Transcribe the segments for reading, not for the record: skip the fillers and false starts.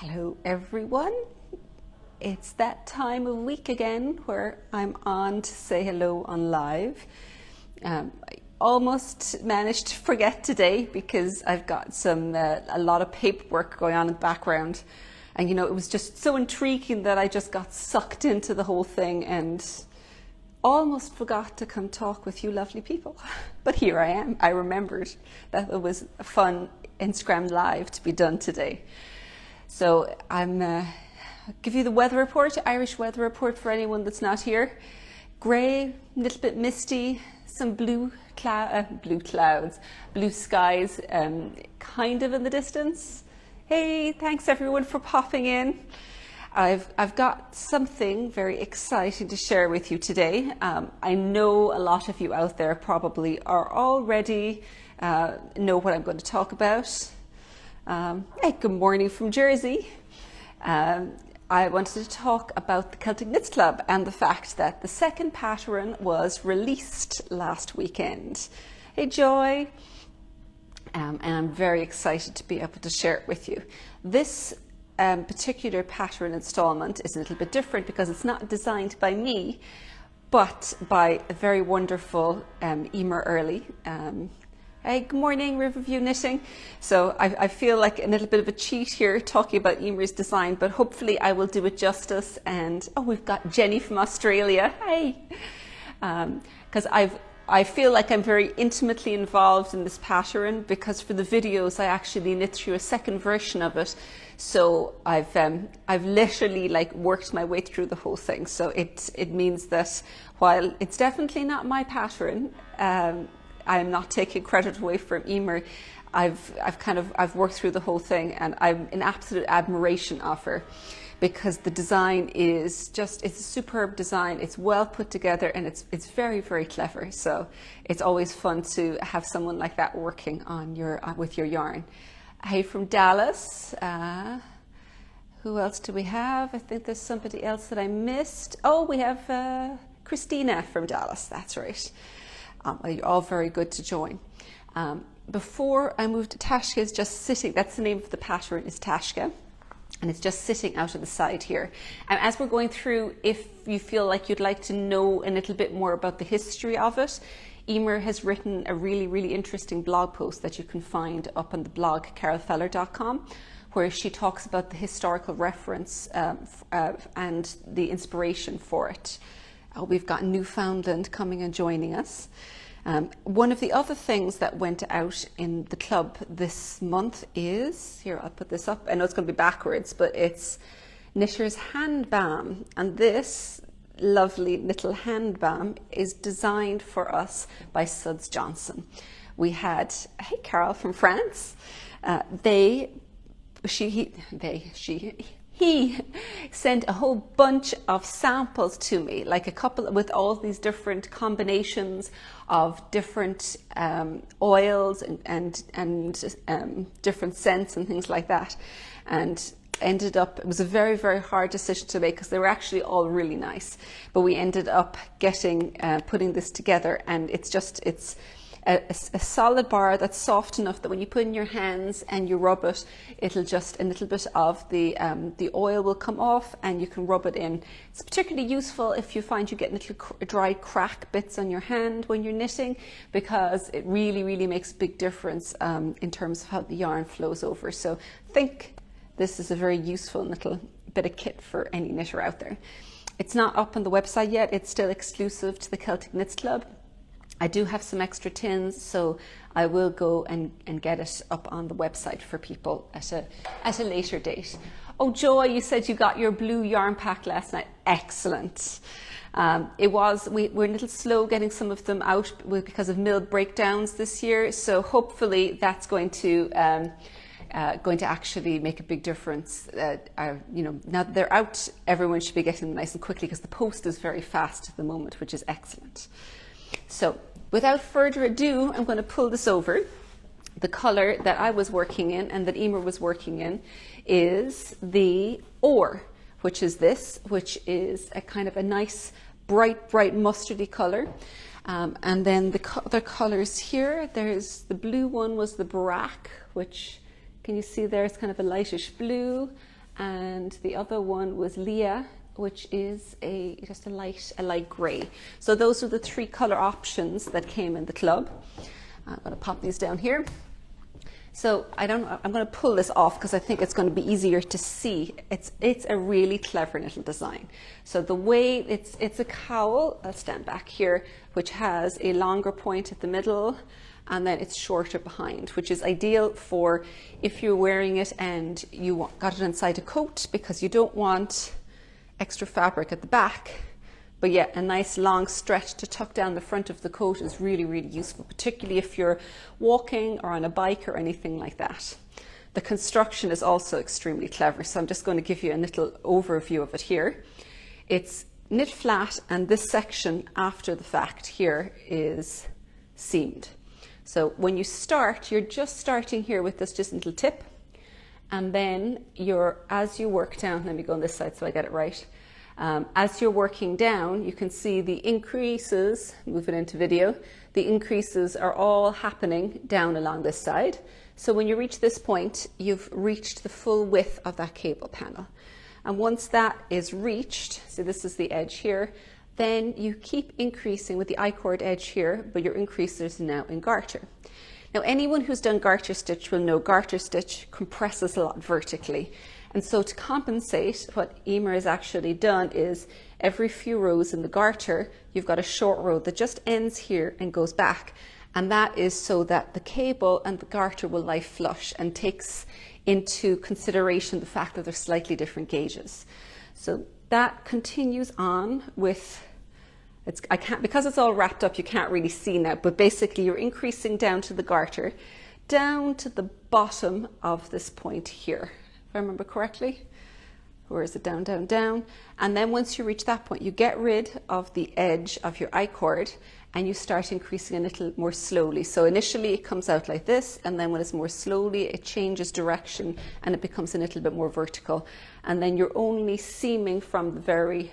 Hello everyone. It's that time of week again where I'm on to say hello on live. I almost managed to forget today because I've got a lot of paperwork going on in the background, and it was just so intriguing that I just got sucked into the whole thing and almost forgot to come talk with you lovely people. But here I am. I remembered that it was a fun Instagram live to be done today. So I'm give you the weather report, Irish weather report for anyone that's not here. Grey, a little bit misty, some blue clouds, blue skies, kind of in the distance. Hey, thanks everyone for popping in. I've got something very exciting to share with you today. I know a lot of you out there probably are already know what I'm going to talk about. Hey, good morning from Jersey. I wanted to talk about the Celtic Knits Club and the fact that the second pattern was released last weekend. Hey, Joy. And I'm very excited to be able to share it with you. This particular pattern installment is a little bit different because it's not designed by me, but by a very wonderful Eimear Earley. Hey, good morning, Riverview Knitting. So I feel like a little bit of a cheat here talking about Eimear's design, but hopefully I will do it justice. And we've got Jenny from Australia. Hey, because I feel like I'm very intimately involved in this pattern because for the videos I actually knit through a second version of it. So I've literally worked my way through the whole thing. So it means that while it's definitely not my pattern, I'm not taking credit away from Eimear. I've worked through the whole thing, and I'm in absolute admiration of her because the design is it's a superb design. It's well put together and it's very, very clever. So it's always fun to have someone like that working on with your yarn. Hey, from Dallas. Who else do we have? I think there's somebody else that I missed. Oh, we have Christina from Dallas. That's right. You're all very good to join. Before I move to Taisce, is just sitting. That's the name of the pattern, is Taisce, and it's just sitting out of the side here. And as we're going through, if you feel like you'd like to know a little bit more about the history of it, Eimear has written a really, really interesting blog post that you can find up on the blog carolfeller.com, where she talks about the historical reference and the inspiration for it. We've got Newfoundland coming and joining us. One of the other things that went out in the club this month is, here, I'll put this up. I know it's going to be backwards, but it's Knitter's Hand Balm. And this lovely little hand balm is designed for us by Suds Johnson. We had, hey, Carol from France. He sent a whole bunch of samples to me, like a couple with all these different combinations of different oils and different scents and things like that. And ended up, it was a very, very hard decision to make because they were actually all really nice. But we ended up putting this together, and it's a solid bar that's soft enough that when you put it in your hands and you rub it, it'll just, a little bit of the oil will come off and you can rub it in. It's particularly useful if you find you get little dry crack bits on your hand when you're knitting, because it really, really makes a big difference in terms of how the yarn flows over. So I think this is a very useful little bit of kit for any knitter out there. It's not up on the website yet. It's still exclusive to the Celtic Knits Club. I do have some extra tins, so I will go and get it up on the website for people at a later date. Oh, Joy, you said you got your blue yarn pack last night. Excellent. We're a little slow getting some of them out because of mill breakdowns this year, so hopefully that's going to actually make a big difference. Now that they're out, everyone should be getting them nice and quickly because the post is very fast at the moment, which is excellent. So without further ado, I'm going to pull this over. The color that I was working in and that Eimear was working in is the Ore, which is a kind of a nice bright mustardy color. And then the other colors here, there's the blue one was the Brack, which, can you see there, it's kind of a lightish blue. and the other one was Leah, which is just a light grey. So those are the 3 colour options that came in the club. I'm going to pop these down here. So I'm going to pull this off because I think it's going to be easier to see. It's a really clever little design. So the way it's a cowl, I'll stand back here, which has a longer point at the middle, and then it's shorter behind, which is ideal for if you're wearing it and you got it inside a coat, because you don't want extra fabric at the back. But yeah, a nice long stretch to tuck down the front of the coat is really, really useful, particularly if you're walking or on a bike or anything like that. The construction is also extremely clever, so I'm just going to give you a little overview of it here. It's knit flat, and this section after the fact here is seamed. So when you start, you're just starting here with this just little tip, and then as you work down, let me go on this side so I get it right. As you're working down, you can see the increases, move it into video, the increases are all happening down along this side. So when you reach this point, you've reached the full width of that cable panel. And once that is reached, so this is the edge here, then you keep increasing with the I-cord edge here, but your increases are now in garter. Now, anyone who's done garter stitch will know garter stitch compresses a lot vertically. And so to compensate, what Eimear has actually done is every few rows in the garter, you've got a short row that just ends here and goes back. And that is so that the cable and the garter will lie flush and takes into consideration the fact that they're slightly different gauges. So that continues on with, because it's all wrapped up, you can't really see now, but basically you're increasing down to the garter, down to the bottom of this point here. If I remember correctly, or is it down, down, down? And then once you reach that point, you get rid of the edge of your I-cord and you start increasing a little more slowly. So initially it comes out like this, and then when it's more slowly, it changes direction and it becomes a little bit more vertical. And then you're only seaming from the very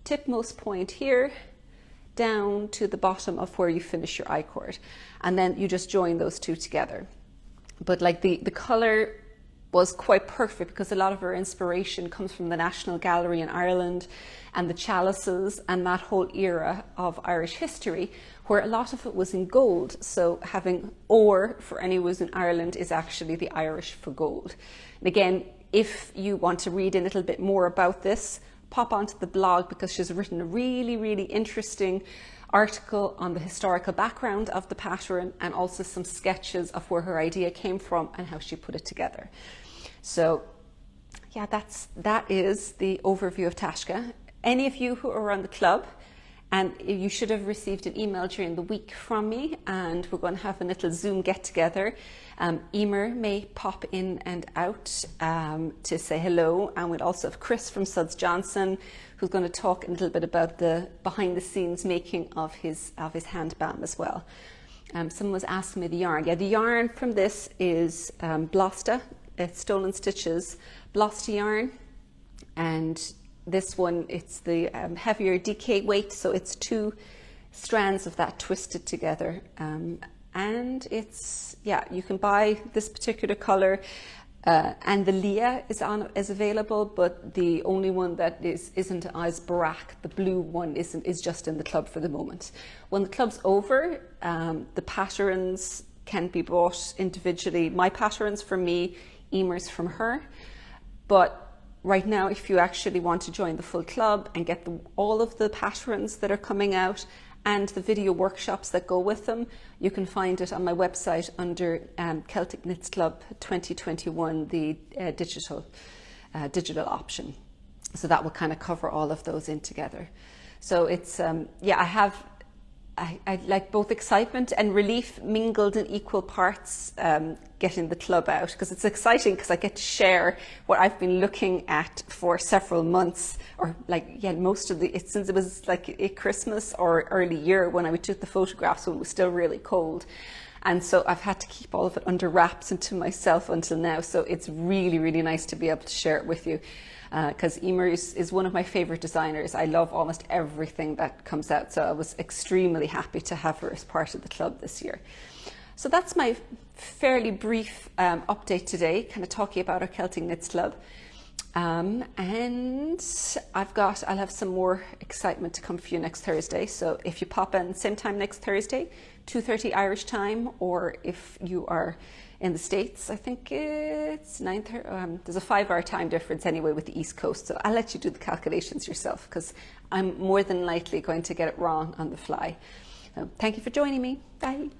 tipmost point here down to the bottom of where you finish your I-cord. And then you just join those two together. But like the color was quite perfect because a lot of our inspiration comes from the National Gallery in Ireland and the chalices and that whole era of Irish history, where a lot of it was in gold. So having ore for anyone who's in Ireland is actually the Irish for gold. And again, if you want to read a little bit more about this, pop onto the blog, because she's written a really, really interesting article on the historical background of the pattern and also some sketches of where her idea came from and how she put it together. So yeah, that is the overview of Taisce. Any of you who are on the club, and you should have received an email during the week from me, and we're going to have a little Zoom get together. Eimear may pop in and out to say hello, and we'll also have Chris from Suds Johnson, who's going to talk a little bit about the behind the scenes making of his hand bam as well. Someone was asking me the yarn. Yeah, the yarn from this is Blosta. It's Stolen Stitches Blosta yarn, and this one, it's the heavier DK weight, so it's 2 strands of that twisted together. And it's, yeah, you can buy this particular color, and the Leah is available, but the only one that isn't as Barak, the blue one, is just in the club for the moment. When the club's over, the patterns can be bought individually. My patterns from me, Eimear's from her, but right now, if you actually want to join the full club and get all of the patterns that are coming out and the video workshops that go with them, you can find it on my website under Celtic Knits Club 2021, the digital option. So that will kind of cover all of those in together. So it's, yeah, I like both excitement and relief mingled in equal parts getting the club out, because it's exciting because I get to share what I've been looking at for several months, or most of since it was like a Christmas or early year when I took the photographs when it was still really cold. And so I've had to keep all of it under wraps and to myself until now. So it's really, really nice to be able to share it with you. Because Eimear is one of my favorite designers. I love almost everything that comes out. So I was extremely happy to have her as part of the club this year. So that's my fairly brief update today, kind of talking about our Celtic Knits Club. And I'll have some more excitement to come for you next Thursday. So if you pop in same time next Thursday, 2:30 Irish time, or if you are in the States, I think it's 9:30. There's a 5-hour time difference anyway with the East Coast. So I'll let you do the calculations yourself, because I'm more than likely going to get it wrong on the fly. Thank you for joining me. Bye.